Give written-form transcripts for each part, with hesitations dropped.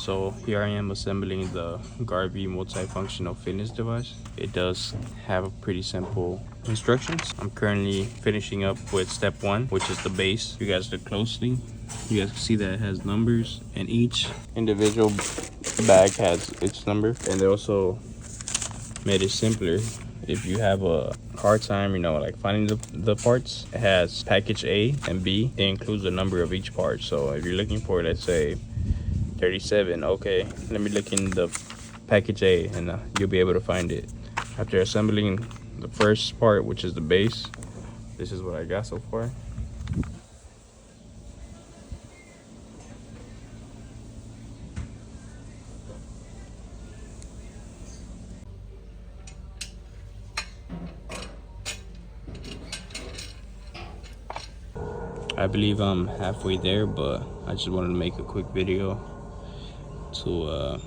So here I am assembling the Garvey multifunctional fitness device. It does have a pretty simple instructions. I'm currently finishing up with step 1, which is the base. You guys look closely. You guys can see that it has numbers, and each individual bag has its number. And they also made it simpler. If you have a hard time, like finding the parts, it has package A and B. It includes the number of each part. So if you're looking for, let's say, 37, okay, let me look in the package A, and you'll be able to find it. After assembling the first part, which is the base, this is what I got so far. I believe I'm halfway there, but I just wanted to make a quick video to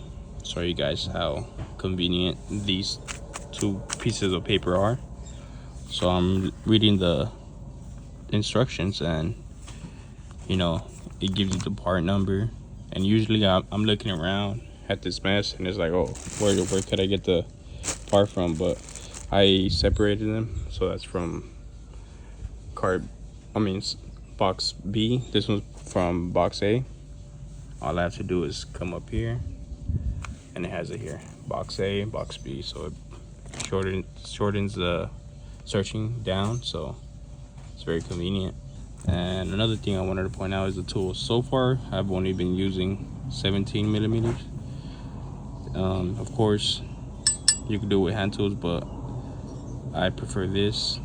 show you guys how convenient these 2 pieces of paper are. So I'm reading the instructions, and it gives you the part number. And usually I'm looking around at this mess, and it's like, oh, where could I get the part from? But I separated them, so that's from box B. This one's from box A. All I have to do is come up here, and it has it here, box A, box B. So it shortens the searching down, so it's very convenient. And another thing I wanted to point out is the tools. So far I've only been using 17 millimeters. Of course you can do it with hand tools, but I prefer this.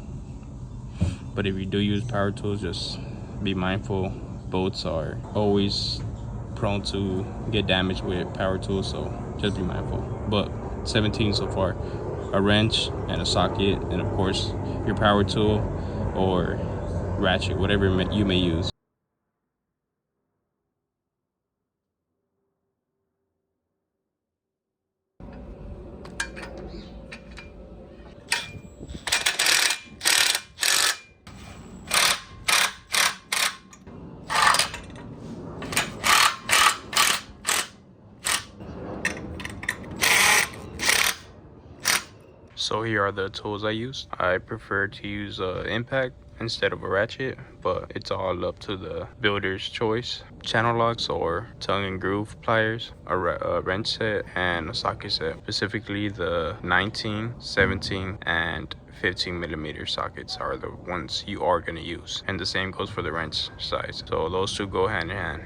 But if you do use power tools, just be mindful. Bolts are always prone to get damaged with power tools, so just be mindful. But 17 so far. A wrench and a socket, and of course your power tool or ratchet, whatever you may use. So here are the tools I use. I prefer to use impact instead of a ratchet, but it's all up to the builder's choice. Channel locks or tongue and groove pliers, a wrench set, and a socket set. Specifically the 19, 17, and 15 millimeter sockets are the ones you are going to use, and the same goes for the wrench size. So those 2 go hand in hand.